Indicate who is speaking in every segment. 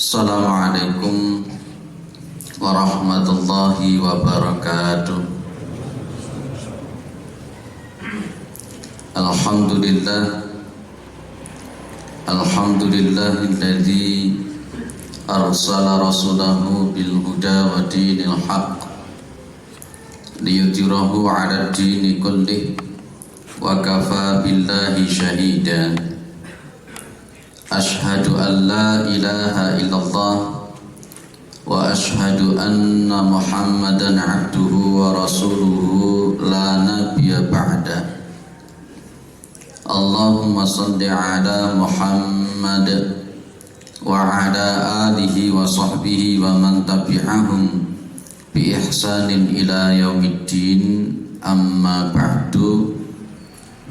Speaker 1: Assalamualaikum warahmatullahi wabarakatuh. Alhamdulillahilladzi arsala rasulahu bil huda wa dinil haqq liyudhhirahu 'ala ad-dini kullih wa kafa billahi shahida. Ashhadu an la ilaha illallah wa ashhadu anna Muhammadan abduhu wa rasuluhu la nabiyya ba'da. Allahumma salli ala Muhammad wa ala alihi wa sahbihi wa man tabi'ahum bi ihsanin ila yaumiddin. Amma ba'du.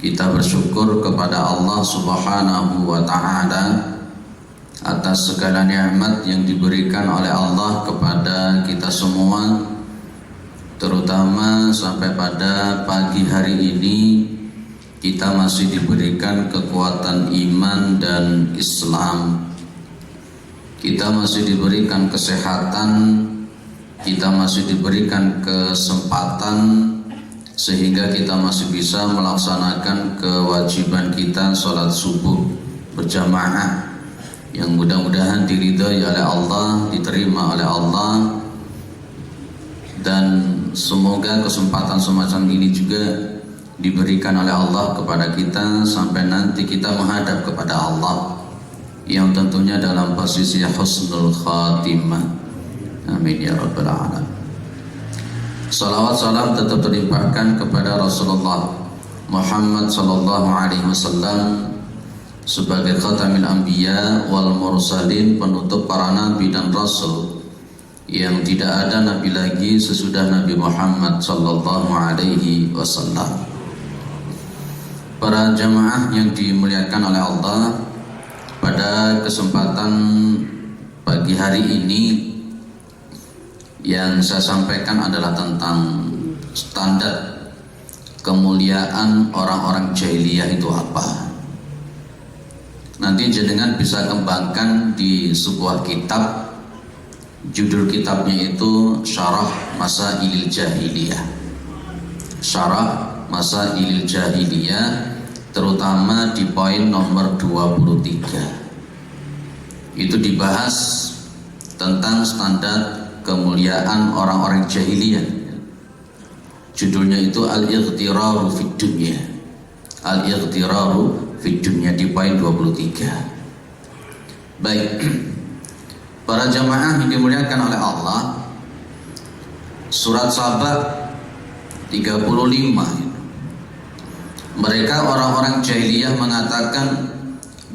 Speaker 1: Kita bersyukur kepada Allah Subhanahu wa ta'ala atas segala nikmat yang diberikan oleh Allah kepada kita semua, terutama sampai pada pagi hari ini kita masih diberikan kekuatan iman dan Islam. Kita masih diberikan kesehatan, kita masih diberikan kesempatan sehingga kita masih bisa melaksanakan kewajiban kita sholat subuh berjamaah yang mudah-mudahan diridhai oleh Allah, diterima oleh Allah, dan semoga kesempatan semacam ini juga diberikan oleh Allah kepada kita sampai nanti kita menghadap kepada Allah yang tentunya dalam posisi husnul khatimah. Amin ya rabbal alamin. Salawat salam tetap terlimpahkan kepada Rasulullah Muhammad sallallahu alaihi wasallam sebagai khatamil anbiya wal mursalin, penutup para nabi dan rasul, yang tidak ada nabi lagi sesudah Nabi Muhammad sallallahu alaihi wasallam. Para jamaah yang dimuliakan oleh Allah, pada kesempatan pagi hari ini yang saya sampaikan adalah tentang standar kemuliaan orang-orang jahiliyah itu apa. Nanti jenengan bisa kembangkan di sebuah kitab, judul kitabnya itu Syarah Masailil Jahiliyah. Syarah Masailil Jahiliyah, terutama di poin nomor 23. Itu dibahas tentang standar kemuliaan orang-orang jahiliyah. Judulnya itu Al-Ightiraru fid Dunya. Al-Ightiraru fid Dunya di poin 23. Baik, para jamaah yang dimuliakan oleh Allah, surat Saba 35. Mereka orang-orang jahiliyah mengatakan,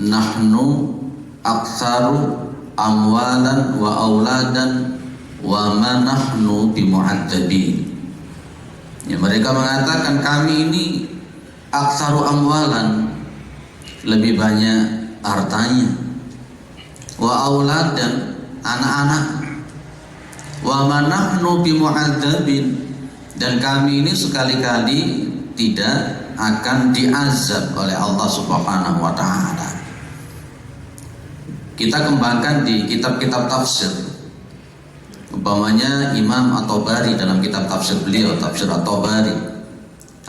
Speaker 1: nahnu aktsaru amwalan wa auladan wa ma nahnu bimu'adzabin. Ya, mereka mengatakan kami ini aktsaru amwalan, lebih banyak hartanya, wa auladan, anak-anak, wa ma nahnu bimu'adzabin, dan kami ini sekali-kali tidak akan diazab oleh Allah Subhanahu wa ta'ala. Kita kembangkan di kitab-kitab tafsir. Umpamanya Imam At-Tabari dalam kitab tafsir beliau, Tafsir At-Tabari,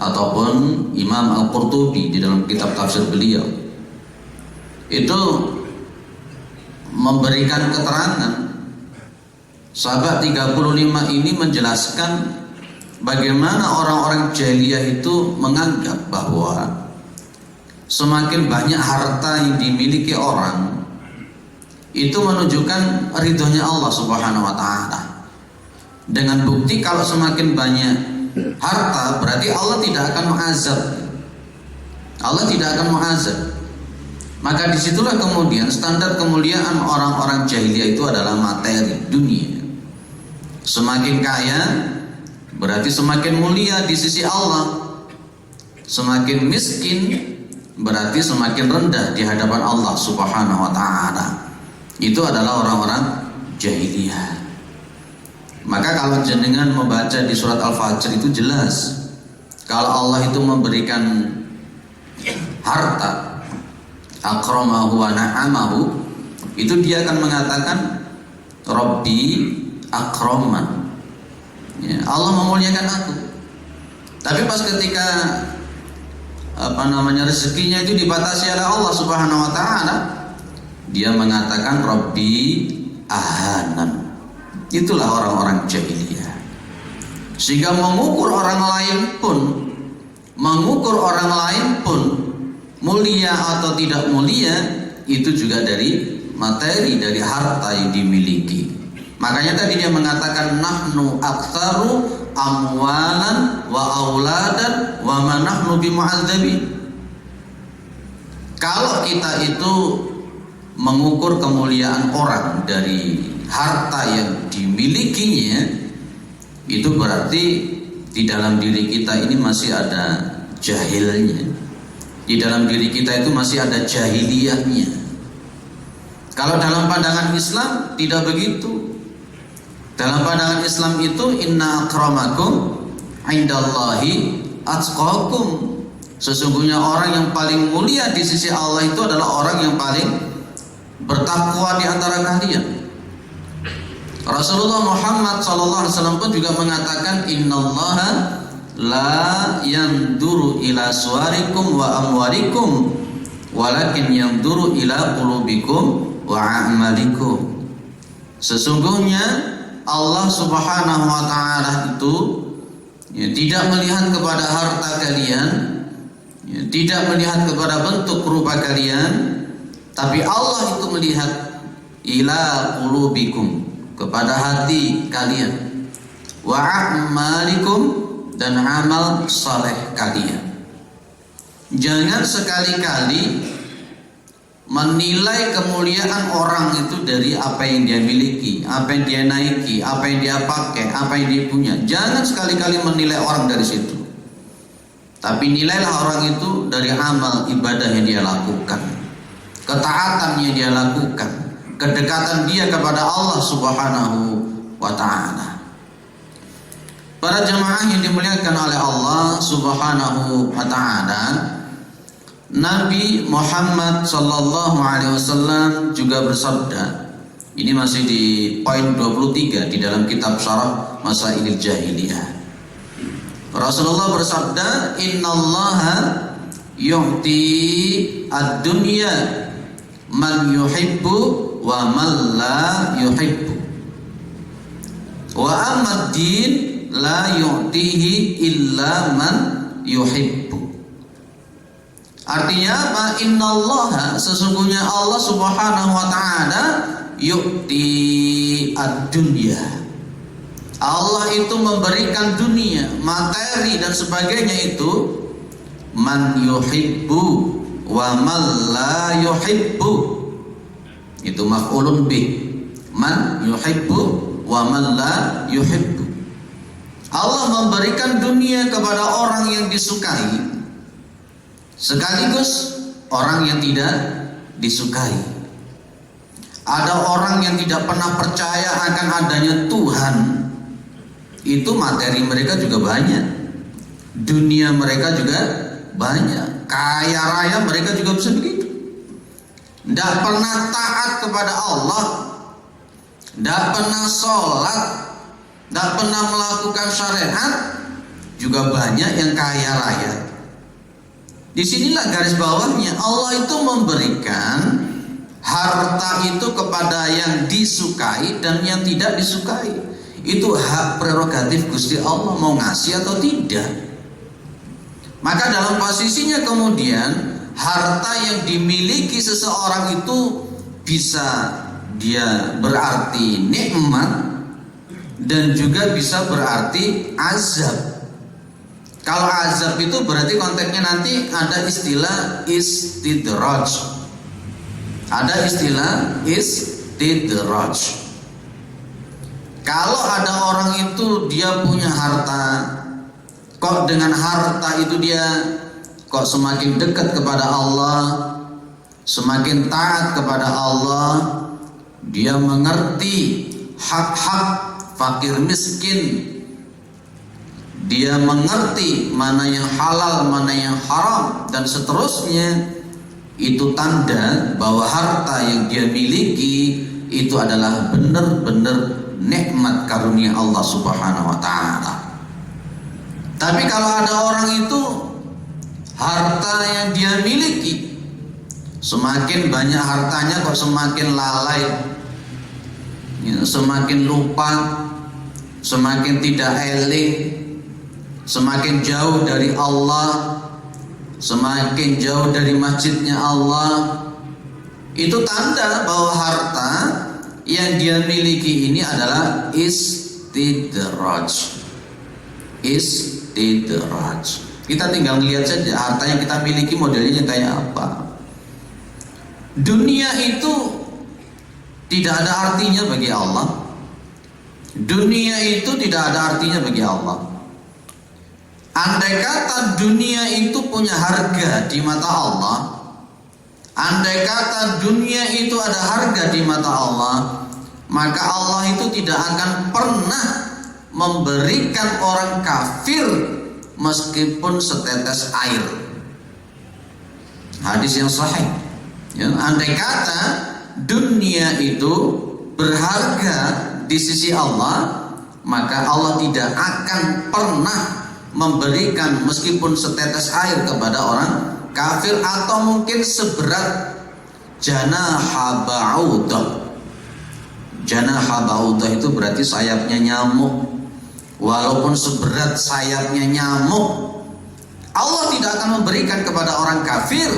Speaker 1: ataupun Imam Al-Qurtubi di dalam kitab tafsir beliau, itu memberikan keterangan. Sahabat 35 ini menjelaskan bagaimana orang-orang jahiliyah itu menganggap bahwa semakin banyak harta yang dimiliki orang itu menunjukkan ridhonya Allah Subhanahu wa ta'ala. Dengan bukti kalau semakin banyak harta berarti Allah tidak akan mengazab. Allah tidak akan mengazab. Maka disitulah kemudian standar kemuliaan orang-orang jahiliyah itu adalah materi, dunia. Semakin kaya berarti semakin mulia di sisi Allah. Semakin miskin berarti semakin rendah di hadapan Allah Subhanahu wa ta'ala. Itu adalah orang-orang jahiliyah. Maka kalau jenengan membaca di surat Al-Fajr itu jelas, kalau Allah itu memberikan harta, akramahu wa na'amahu, itu dia akan mengatakan Rabbi akraman. Ya, Allah memuliakan aku. Tapi pas ketika rezekinya itu dibatasi oleh Allah Subhanahu wa taala, dia mengatakan Rabbi ahanan. Itulah orang-orang jahiliyah. Sehingga mengukur orang lain pun mulia atau tidak mulia itu juga dari materi, dari harta yang dimiliki. Makanya tadi dia mengatakan nahnu aktsaru amwalan wa auladan wa ma nahnu bimu'adzabin. Kalau kita itu mengukur kemuliaan orang dari harta yang dimilikinya, itu berarti di dalam diri kita ini masih ada jahilnya. Di dalam diri kita itu masih ada jahiliyahnya. Kalau dalam pandangan Islam tidak begitu. Dalam pandangan Islam itu inna akramakum indallahi atqakum. Sesungguhnya orang yang paling mulia di sisi Allah itu adalah orang yang paling bertakwa di antara kalian. Rasulullah Muhammad SAW pun juga mengatakan innallaha la yanduru ila suwarikum wa amwarikum walakin yanduru ila qulubikum wa a'malikum. Sesungguhnya Allah Subhanahu wa taala itu tidak melihat kepada harta kalian, tidak melihat kepada bentuk rupa kalian, tapi Allah itu melihat ila qulubikum, kepada hati kalian, wa a'malikum, dan amal saleh kalian. Jangan sekali-kali menilai kemuliaan orang itu dari apa yang dia miliki, apa yang dia naiki, apa yang dia pakai, apa yang dia punya. Jangan sekali-kali menilai orang dari situ. Tapi nilailah orang itu dari amal ibadah yang dia lakukan, ketaatan yang dia lakukan, kedekatan dia kepada Allah Subhanahu wa taala. Para jemaah yang dimuliakan oleh Allah Subhanahu wa taala, Nabi Muhammad sallallahu alaihi wasallam juga bersabda. Ini masih di poin 23 di dalam kitab Syarah Masailil Jahiliyah. Rasulullah bersabda, "Innallaha yu'ti ad-dunya man yuhibbu wa man la yuhibbu. Wa amma ad-din la yu'tihi illa man yuhibbu." Artinya apa? Innallaha, sesungguhnya Allah Subhanahu wa taala yu'ti ad-dunya. Allah itu memberikan dunia, materi dan sebagainya itu man yuhibbu wa man la yuhibbu. Itu maf'ulun bih. Man yuhibbu wa man la yuhibbu. Allah memberikan dunia kepada orang yang disukai, sekaligus orang yang tidak disukai. Ada orang yang tidak pernah percaya akan adanya Tuhan, itu materi mereka juga banyak, dunia mereka juga banyak, kaya raya mereka juga bisa begitu. Tidak pernah taat kepada Allah, tidak pernah sholat, tidak pernah melakukan syariat, juga banyak yang kaya raya. Disinilah garis bawahnya, Allah itu memberikan harta itu kepada yang disukai dan yang tidak disukai. Itu hak prerogatif Gusti Allah mau ngasih atau tidak. Maka dalam posisinya kemudian harta yang dimiliki seseorang itu bisa dia berarti nikmat dan juga bisa berarti azab. Kalau azab itu berarti konteksnya nanti ada istilah istidraj. Ada istilah istidraj. Kalau ada orang itu dia punya harta, kok dengan harta itu dia kok semakin dekat kepada Allah, semakin taat kepada Allah, dia mengerti hak-hak fakir miskin, dia mengerti mana yang halal, mana yang haram, dan seterusnya. itu tanda bahwa harta yang dia miliki itu adalah benar-benar nikmat karunia Allah Subhanahu wa taala. Tapi kalau ada orang itu harta yang dia miliki, semakin banyak hartanya kok semakin lalai, semakin lupa, semakin tidak eling, semakin jauh dari Allah, semakin jauh dari masjidnya Allah. Itu tanda bahwa harta yang dia miliki ini adalah istidraj. Istidraj. Kita tinggal lihat saja harta yang kita miliki modelnya kayak apa. Dunia itu tidak ada artinya bagi Allah. Dunia itu tidak ada artinya bagi Allah. Andai kata dunia itu punya harga di mata Allah, andai kata dunia itu ada harga di mata Allah, maka Allah itu tidak akan pernah memberikan orang kafir meskipun setetes air. Hadis yang sahih. Andai kata dunia itu berharga di sisi Allah, maka Allah tidak akan pernah memberikan meskipun setetes air kepada orang kafir, atau mungkin seberat janaha ba'udah. Janaha ba'udah itu berarti sayapnya nyamuk. Walaupun seberat sayapnya nyamuk, Allah tidak akan memberikan kepada orang kafir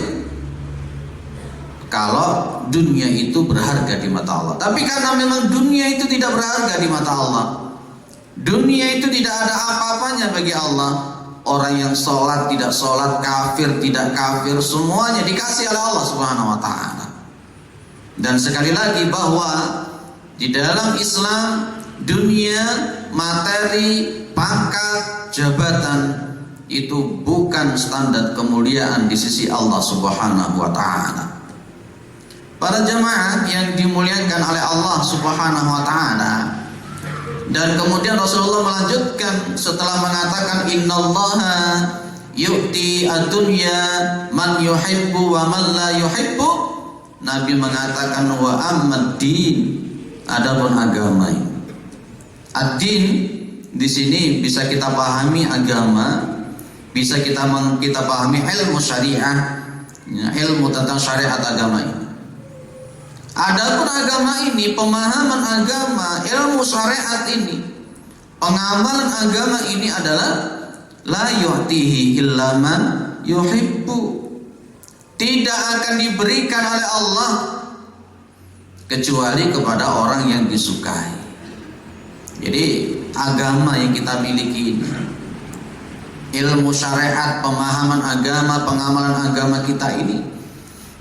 Speaker 1: kalau dunia itu berharga di mata Allah. Tapi karena memang dunia itu tidak berharga di mata Allah, dunia itu tidak ada apa-apanya bagi Allah, orang yang sholat, tidak sholat, kafir, tidak kafir, semuanya dikasih oleh Allah Subhanahu wa ta'ala. Dan sekali lagi bahwa di dalam Islam, dunia, materi, pangkat, jabatan itu bukan standar kemuliaan di sisi Allah Subhanahu wa ta'ala. Para jemaah yang dimuliakan oleh Allah Subhanahu wa ta'ala, dan kemudian Rasulullah melanjutkan setelah mengatakan innallaha yu'ti ad-dunya man yuhibbu wa man la yuhibbu, Nabi mengatakan wa ammad-din, adapun agama. Ad-din di sini bisa kita pahami agama, bisa kita pahami ilmu syariah, ilmu tentang syariat agama ini. Adapun agama ini, pemahaman agama, ilmu syariat ini, pengamalan agama ini adalah la yu'tihi illa man yuhibbu. Tidak akan diberikan oleh Allah kecuali kepada orang yang disukai. Jadi agama yang kita miliki ini, ilmu syariat, pemahaman agama, pengamalan agama kita ini,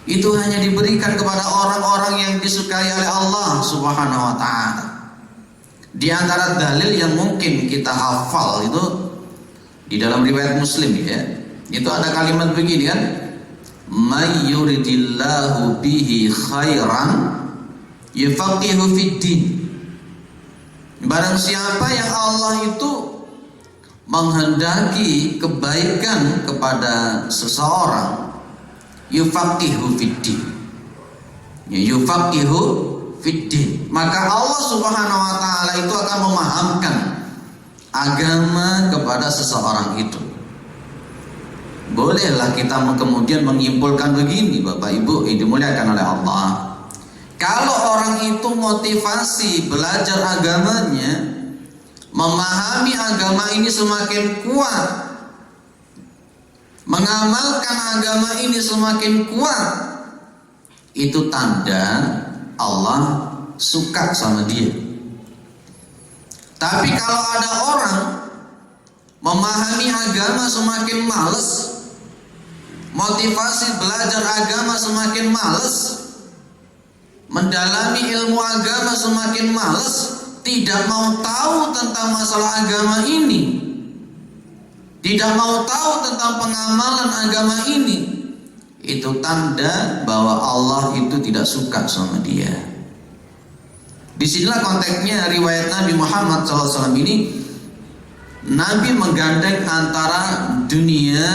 Speaker 1: itu hanya diberikan kepada orang-orang yang disukai oleh Allah Subhanahu wa ta'ala. Di antara dalil yang mungkin kita hafal itu di dalam riwayat Muslim, ya, itu ada kalimat begini kan, may yuridillahu bihi khairan yufaqihu fiddin. Barang siapa yang Allah itu menghendaki kebaikan kepada seseorang, yufaqihu fiddin, yufaqihu fiddin, maka Allah Subhanahu wa ta'ala itu akan memahamkan agama kepada seseorang itu. Bolehlah kita kemudian menyimpulkan begini, Bapak Ibu yang dimuliakan oleh Allah, kalau orang itu motivasi belajar agamanya, memahami agama ini semakin kuat, mengamalkan agama ini semakin kuat, itu tanda Allah suka sama dia. Tapi kalau ada orang memahami agama semakin males, motivasi belajar agama semakin males, mendalami ilmu agama semakin males, tidak mau tahu tentang masalah agama ini, tidak mau tahu tentang pengamalan agama ini, itu tanda bahwa Allah itu tidak suka sama dia. Disinilah konteksnya riwayat Nabi Muhammad SAW ini. Nabi menggandeng antara dunia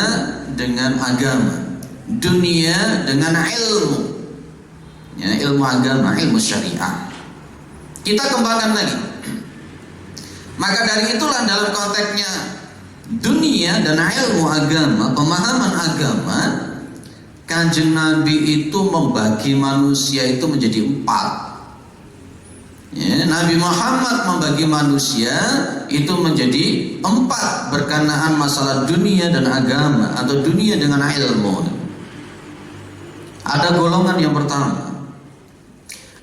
Speaker 1: dengan agama, dunia dengan ilmu, ya, ilmu agama, ilmu syariah. Kita kembangkan lagi. Maka dari itulah dalam konteksnya dunia dan ilmu agama, pemahaman agama, Kanjeng Nabi itu membagi manusia itu menjadi 4. Ya, Nabi Muhammad membagi manusia itu menjadi 4 berkenaan masalah dunia dan agama atau dunia dengan ilmu. Ada golongan yang pertama.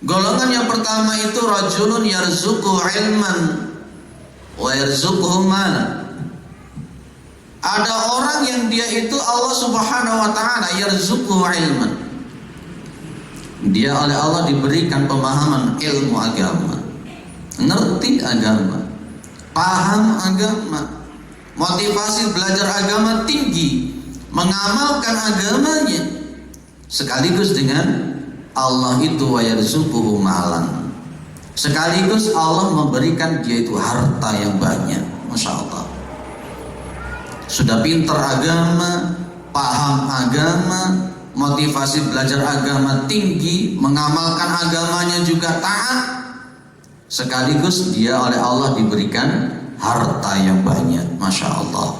Speaker 1: Golongan yang pertama itu rajulun yarzuqu ilman wa yarzuquhu malan. Ada orang yang dia itu Allah Subhanahu wa taala yarzuqu ilman. Dia oleh Allah diberikan pemahaman ilmu agama, ngerti agama, paham agama, motivasi belajar agama tinggi, mengamalkan agamanya, sekaligus dengan Allah itu wa yarzuquhu malan. Sekaligus Allah memberikan dia itu harta yang banyak. Masya Allah. Sudah pintar agama, paham agama, motivasi belajar agama tinggi, mengamalkan agamanya juga taat, sekaligus dia oleh Allah diberikan harta yang banyak. Masya Allah.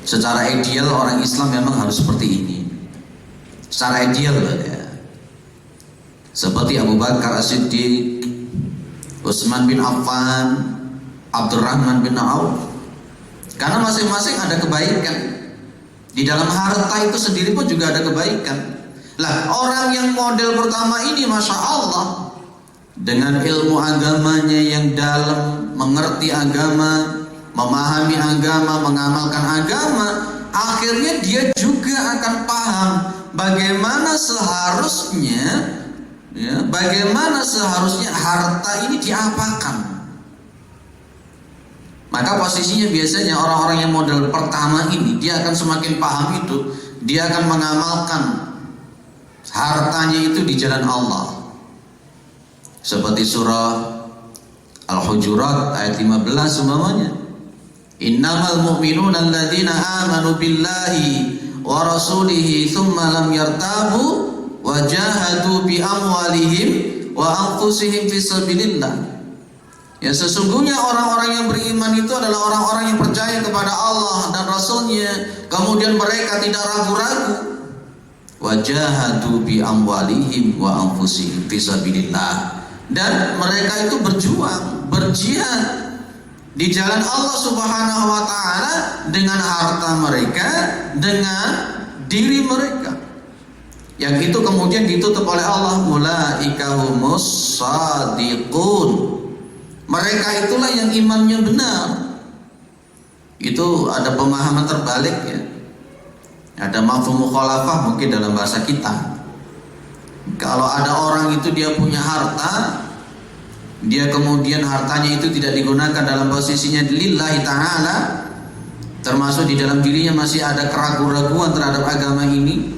Speaker 1: Secara ideal orang Islam memang harus seperti ini. Secara ideal ya. Seperti Abu Bakar As-Siddiq, Utsman bin Affan, Abdurrahman bin Auf. Karena masing-masing ada kebaikan. Di dalam harta itu sendiri pun juga ada kebaikan. Lah, orang yang model pertama ini Masya Allah, dengan ilmu agamanya yang dalam, mengerti agama, memahami agama, mengamalkan agama, akhirnya dia juga akan paham bagaimana seharusnya, ya, bagaimana seharusnya harta ini diapakan. Maka posisinya biasanya orang-orang yang model pertama ini, dia akan semakin paham itu, dia akan mengamalkan hartanya itu di jalan Allah. Seperti surah Al-Hujurat ayat 15 umpamanya, innamal mu'minuna alladzina amanu billahi wa rasulihi thumma lam yartabu wa jahadu bi amwalihim wa anfusihim fi sabilillah. Ya, sesungguhnya orang-orang yang beriman itu adalah orang-orang yang percaya kepada Allah dan Rasulnya, kemudian mereka tidak ragu-ragu. Wajahadu bi amwalihim wa anfusihim fi sabilillah. Dan mereka itu berjuang, berjihad di jalan Allah Subhanahu wa taala dengan harta mereka, dengan diri mereka. Yang itu kemudian ditutup oleh Allah, ulaika humus shadiqun. Mereka itulah yang imannya benar. Itu ada pemahaman terbalik ya. Ada mafhum mukhalafah mungkin dalam bahasa kita. Kalau ada orang itu dia punya harta, dia kemudian hartanya itu tidak digunakan dalam posisinya lillahi ta'ala, termasuk di dalam dirinya masih ada keraguan-raguan terhadap agama ini,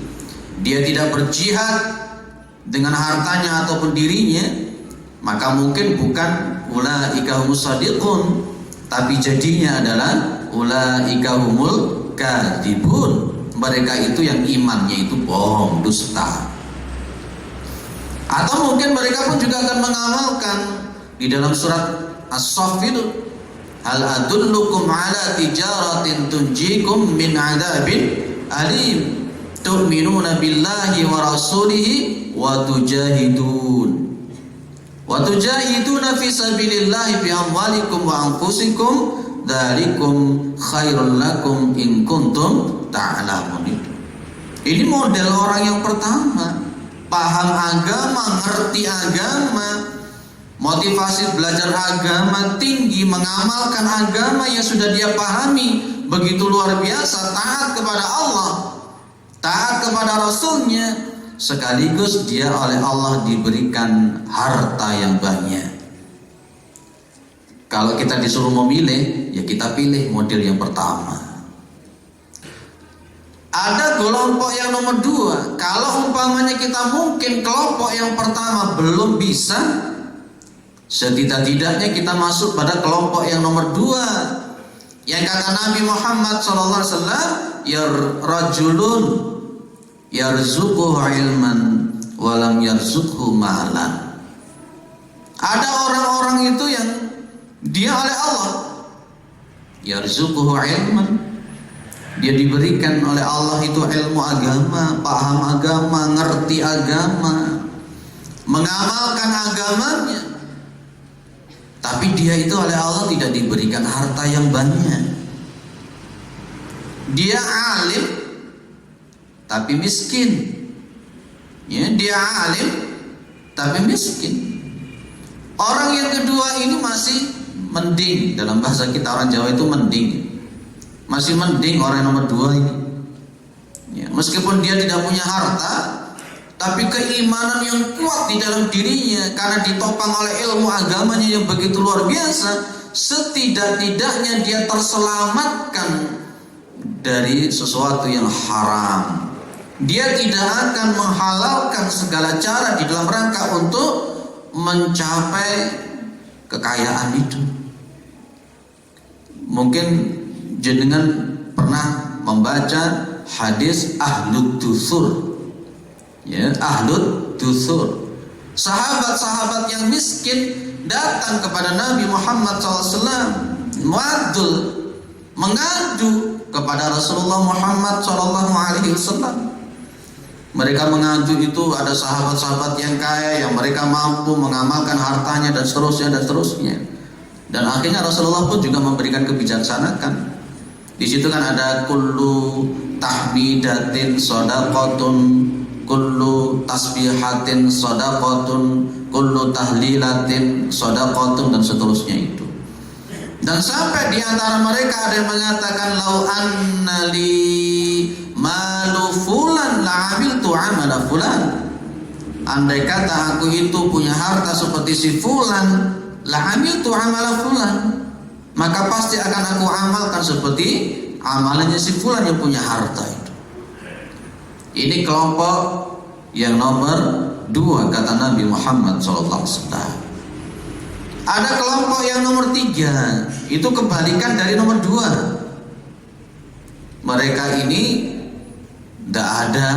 Speaker 1: dia tidak berjihad dengan hartanya ataupun dirinya, maka mungkin bukan ulaika humus shadiqun, tapi jadinya adalah ulaika humul kadzibun. Mereka itu yang imannya itu bohong, dusta. Atau mungkin mereka pun juga akan mengamalkan di dalam surat As-Saff itu, hal adullukum ala tijaratin tunjikum min adabin alim tu'minuna billahi wa rasulihi wa tujahiduna fi sabilillahi bi amwalikum wa anfusikum dzalikum khairul lakum in kuntum ta'lamun. Ini model orang yang pertama, paham agama, ngerti agama, motivasi belajar agama tinggi, mengamalkan agama yang sudah dia pahami begitu luar biasa, taat kepada Allah, taat kepada Rasulnya, sekaligus dia oleh Allah diberikan harta yang banyak. Kalau kita disuruh memilih, ya kita pilih model yang pertama. Ada kelompok yang nomor 2. Kalau umpamanya kita mungkin kelompok yang pertama belum bisa, setidak-tidaknya kita masuk pada kelompok yang nomor 2. Yang kata Nabi Muhammad SAW, ya rajulun yarzuquhu ilman wa lam yarzuqhu malan. Ada orang-orang itu yang dia oleh Allah yarzuquhu ilman, dia diberikan oleh Allah itu ilmu agama, paham agama, ngerti agama, mengamalkan agamanya. Tapi dia itu oleh Allah tidak diberikan harta yang banyak. Dia alim tapi miskin. Ya, dia alim tapi miskin. Orang yang kedua ini masih mending. Dalam bahasa kita orang Jawa itu mending. Masih mending orang yang nomor dua ini. Ya, meskipun dia tidak punya harta, tapi keimanan yang kuat di dalam dirinya karena ditopang oleh ilmu agamanya yang begitu luar biasa, setidak-tidaknya dia terselamatkan dari sesuatu yang haram. Dia tidak akan menghalalkan segala cara di dalam rangka untuk mencapai kekayaan itu. Mungkin jenengan pernah membaca hadis Ahlud Dusur. Ya, Ahlud Dusur. Sahabat-sahabat yang miskin datang kepada Nabi Muhammad SAW, mengadu kepada Rasulullah Muhammad SAW. Mereka mengadu itu ada sahabat-sahabat yang kaya yang mereka mampu mengamalkan hartanya dan seterusnya dan seterusnya. Dan akhirnya Rasulullah pun juga memberikan kebijaksanaan. Di situ kan ada kullu tahmidatin shadaqatun, kullu tasbihatin shadaqatun, kullu tahlilatin shadaqatun, dan seterusnya itu. Dan sampai di antara mereka ada yang mengatakan lau annali malu fulan la amiltu amala fulan. Andai kata aku itu punya harta seperti si fulan, la amiltu amala fulan, maka pasti akan aku amalkan seperti amalannya si fulan yang punya harta itu. Ini kelompok yang nomor 2 kata Nabi Muhammad SAW. Ada kelompok yang nomor 3, itu kebalikan dari nomor 2. Mereka ini tidak ada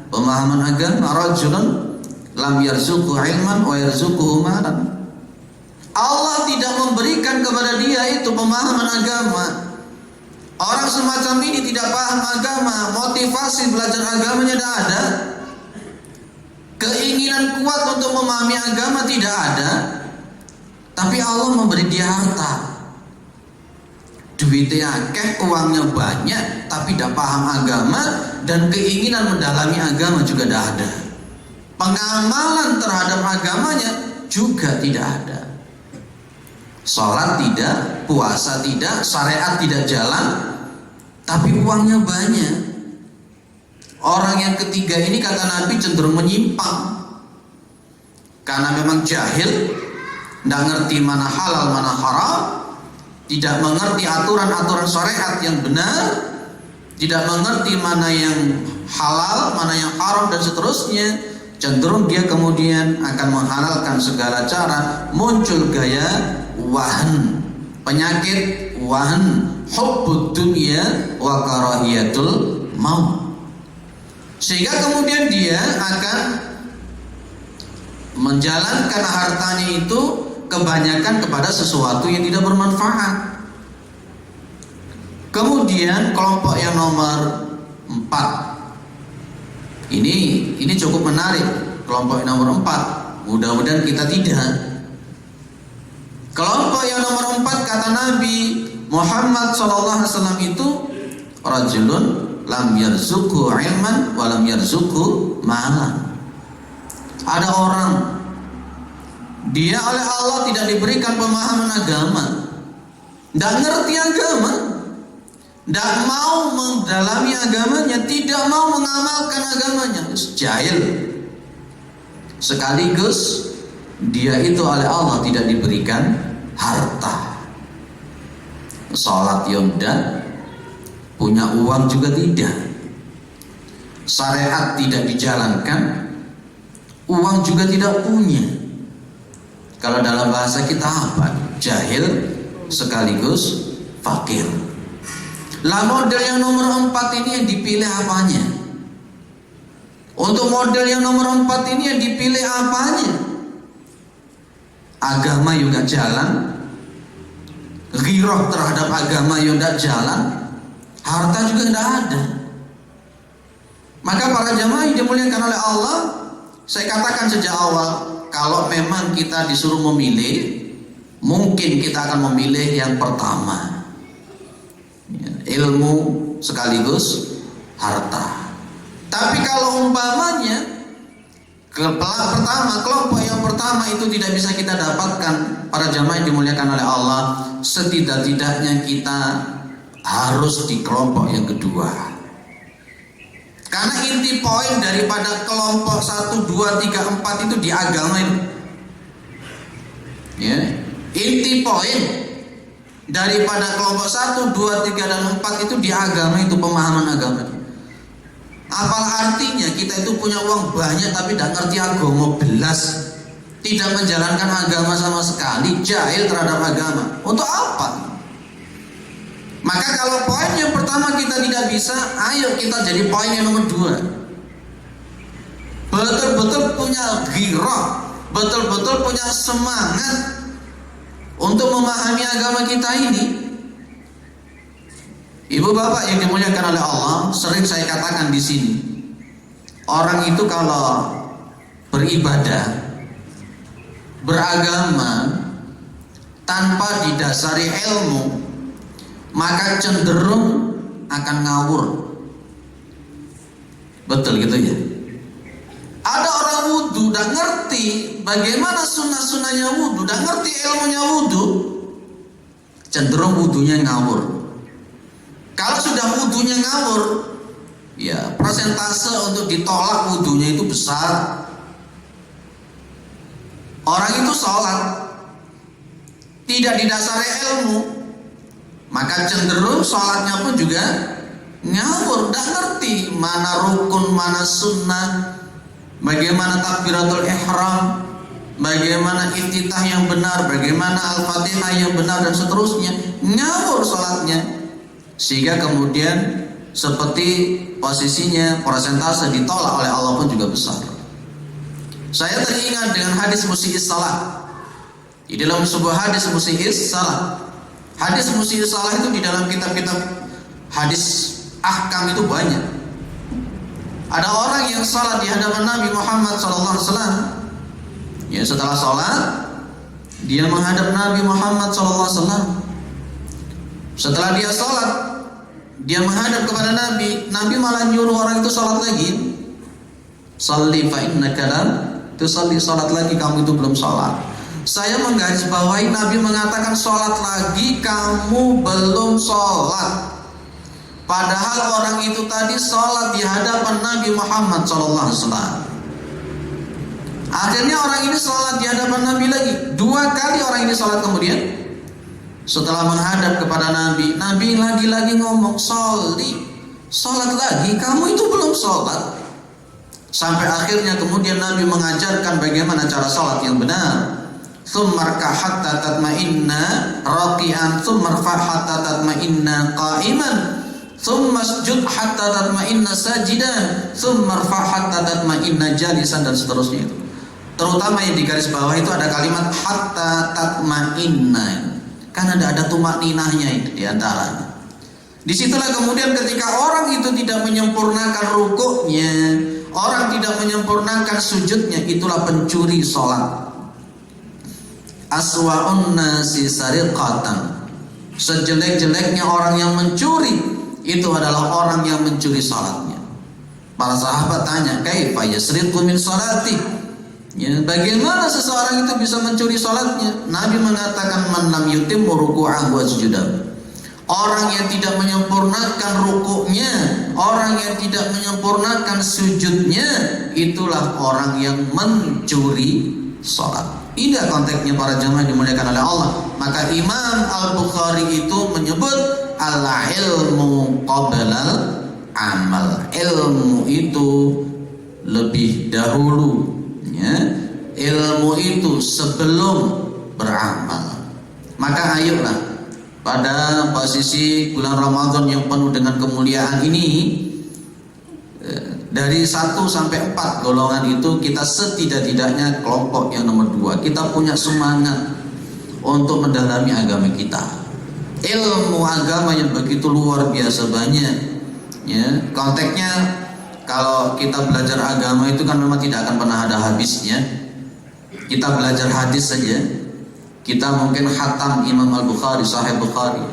Speaker 1: pemahaman agama. Rajulun lam yarzuqhu ilman wa yarzuquhu malan. Allah tidak memberikan kepada dia itu pemahaman agama. Orang semacam ini tidak paham agama, motivasi belajar agamanya tidak ada, keinginan kuat untuk memahami agama tidak ada. Tapi Allah memberi dia harta, duitnya akeh, uangnya banyak, tapi tidak paham agama dan keinginan mendalami agama juga tidak ada. Pengamalan terhadap agamanya juga tidak ada. Sholat tidak, puasa tidak, syariat tidak jalan, tapi uangnya banyak. Orang yang ketiga ini kata Nabi cenderung menyimpang karena memang jahil, tidak ngerti mana halal mana haram, tidak mengerti aturan-aturan syariat yang benar, tidak mengerti mana yang halal mana yang haram dan seterusnya. Cenderung dia kemudian akan menghalalkan segala cara. Muncul gaya wahan, penyakit wahan, hubbud dunya wa karahiyatul maut, sehingga kemudian dia akan menjalankan hartanya itu kebanyakan kepada sesuatu yang tidak bermanfaat. Kemudian kelompok yang nomor 4 ini cukup menarik. Kelompok yang nomor 4, mudah-mudahan kita tidak. Kelompok yang nomor 4 kata Nabi Muhammad SAW itu rajulun lam yarzuqhu ilman wa lam yarzuqhu malan. Ada orang dia oleh Allah tidak diberikan pemahaman agama, tidak ngerti agama, tidak mau mendalami agamanya, tidak mau mengamalkan agamanya, jahil. Sekaligus dia itu oleh Allah tidak diberikan harta. Salat yaudah, punya uang juga tidak, syariat tidak dijalankan, uang juga tidak punya. Kalau dalam bahasa kita apa? Jahil sekaligus fakir. Lah model yang nomor 4 ini yang dipilih apanya? Untuk model yang nomor 4 ini yang dipilih apanya? Agama yang gak jalan, ghirah terhadap agama yang gak jalan, harta juga gak ada. Maka para jamaah yang dimuliakan oleh Allah, saya katakan sejak awal, kalau memang kita disuruh memilih, mungkin kita akan memilih yang pertama, ilmu sekaligus harta. Tapi kalau umpamanya kelompok yang pertama itu tidak bisa kita dapatkan, para jamaah yang dimuliakan oleh Allah, setidak-tidaknya kita harus di kelompok yang kedua. Karena inti poin daripada kelompok 1, 2, 3, 4 itu di agama itu. Ya. Inti poin daripada kelompok 1, 2, 3, dan 4 itu di agama itu, pemahaman agama. Apa artinya kita itu punya uang banyak tapi tidak ngerti agama belas, tidak menjalankan agama sama sekali, jahil terhadap agama. Untuk apa? Maka kalau poin yang pertama kita tidak bisa, ayo kita jadi poin yang nomor 2. Betul-betul punya ghirah, betul-betul punya semangat untuk memahami agama kita ini. Ibu bapak yang dimuliakan oleh Allah, sering saya katakan di sini, orang itu kalau beribadah, beragama tanpa didasari ilmu, maka cenderung akan ngawur. Betul gitu ya. Ada orang wudhu, udah ngerti bagaimana sunnah-sunnahnya wudhu, udah ngerti ilmunya wudhu, cenderung wudhunya ngawur. Kalau sudah wudhunya ngawur, ya persentase untuk ditolak wudhunya itu besar. Orang itu sholat tidak didasari ilmu, maka cenderung sholatnya pun juga ngawur, tidak ngerti mana rukun, mana sunnah, bagaimana takbiratul ihram, bagaimana iftitah yang benar, bagaimana al-fatihah yang benar, dan seterusnya. Ngawur sholatnya, sehingga kemudian seperti posisinya persentase ditolak oleh Allah pun juga besar. Saya teringat dengan hadis musii'is salat. Di dalam sebuah hadis musii'is salat, hadis musii'is salat itu di dalam kitab-kitab hadis ahkam itu banyak. Ada orang yang salat di hadapan Nabi Muhammad SAW. Ya, setelah salat dia menghadap Nabi Muhammad SAW. Setelah dia salat, dia menghadap kepada Nabi. Nabi malah nyuruh orang itu salat lagi. Shalli fa innaka lam tusalli, salat lagi, kamu itu belum salat. Saya menggarisbawahi Nabi mengatakan salat lagi, kamu belum salat. Padahal orang itu tadi salat di hadapan Nabi Muhammad SAW. Akhirnya orang ini salat di hadapan Nabi lagi. 2 kali orang ini salat kemudian. Setelah menghadap kepada Nabi, Nabi lagi-lagi ngomong, sholli, salat lagi, kamu itu belum salat. Sampai akhirnya kemudian Nabi mengajarkan bagaimana cara salat yang benar. Tsummarka hatta tatma'inna raqi'an, tsummarfa hatta tatma'inna qa'iman, tsummasjud hatta tatma'inna sajidan, tsummarfa hatta tatma'inna jalisan, dan seterusnya itu. Terutama yang di garis bawah itu ada kalimat hatta tatma'inna. Karena ada tumak ninahnya itu di antaranya. Disitulah kemudian ketika orang itu tidak menyempurnakan rukuknya, orang tidak menyempurnakan sujudnya, itulah pencuri sholat. Aswa'un nasi sariqatan, sejelek-jeleknya orang yang mencuri itu adalah orang yang mencuri sholatnya. Para sahabat tanya, kaifa yasriqu min sholati? Ya, bagaimana seseorang itu bisa mencuri sholatnya? Nabi mengatakan, man lam yutimmu ruku'ahu wa sujudahu. Orang yang tidak menyempurnakan rukuknya, orang yang tidak menyempurnakan sujudnya, itulah orang yang mencuri sholat. Ini konteksnya para jamaah dimuliakan oleh Allah. Maka Imam Al-Bukhari itu menyebut al-ilmu qablal amal. Ilmu itu lebih dahulu, ya, ilmu itu sebelum beramal. Maka ayolah pada posisi bulan Ramadan yang penuh dengan kemuliaan ini, Dari 1 sampai 4 golongan itu kita setidak-tidaknya kelompok yang nomor 2. Kita punya semangat untuk mendalami agama kita. Ilmu agama yang begitu luar biasa banyak. Ya, konteksnya kalau kita belajar agama itu kan memang tidak akan pernah ada habisnya. Kita belajar hadis saja. Kita mungkin khatam Imam Al-Bukhari, Sahih Bukhari.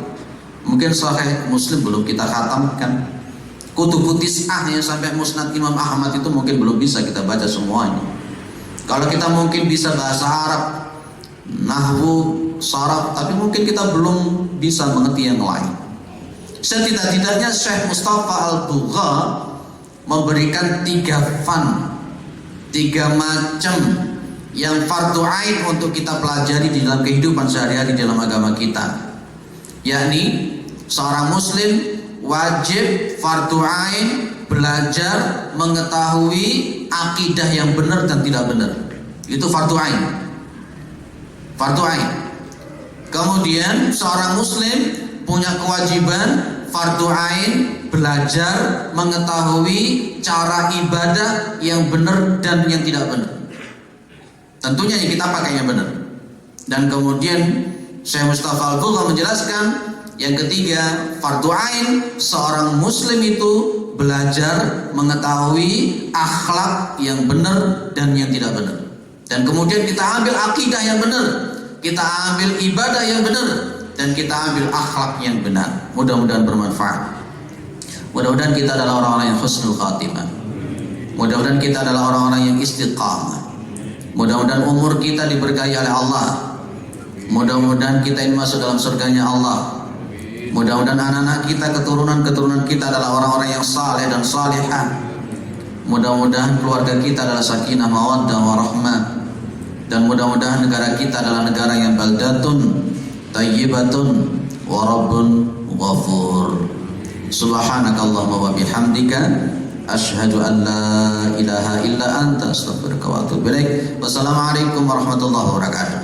Speaker 1: Mungkin Sahih Muslim belum kita khatamkan. Kutubut Tis'ah yang sampai Musnad Imam Ahmad itu mungkin belum bisa kita baca semuanya. Kalau kita mungkin bisa bahasa Arab, nahwu, sharaf, tapi mungkin kita belum bisa mengerti yang lain. Setidak-tidaknya Syekh Mustafa Al-Bugha memberikan 3 macam yang fardu ain untuk kita pelajari di dalam kehidupan sehari-hari dalam agama kita. Yakni seorang muslim wajib fardu ain belajar mengetahui akidah yang benar dan tidak benar. Itu fardu ain. Fardu ain. Kemudian seorang muslim punya kewajiban fardu ain belajar mengetahui cara ibadah yang benar dan yang tidak benar. Tentunya yang kita pakai yang benar. Dan kemudian Syekh Mustafa Al-Bugha menjelaskan yang ketiga, fardu ain seorang muslim itu belajar mengetahui akhlak yang benar dan yang tidak benar. Dan kemudian kita ambil akidah yang benar, kita ambil ibadah yang benar, dan kita ambil akhlak yang benar. Mudah-mudahan bermanfaat. Mudah-mudahan kita adalah orang-orang yang husnul khatimah. Mudah-mudahan kita adalah orang-orang yang istiqamah. Mudah-mudahan umur kita diberkahi oleh Allah. Mudah-mudahan kita ini masuk dalam surganya Allah. Mudah-mudahan anak-anak kita, keturunan-keturunan kita adalah orang-orang yang saleh dan salihah. Mudah-mudahan keluarga kita adalah sakinah, mawaddah, warahmah. Dan mudah-mudahan negara kita adalah negara yang baldatun tayyibatun wa rabbun ghafur. Subhanakallahumma wa bihamdika asyhadu an la ilaha illa anta astaghfiruka wa atubu ilaik. Wassalamualaikum warahmatullahi wabarakatuh.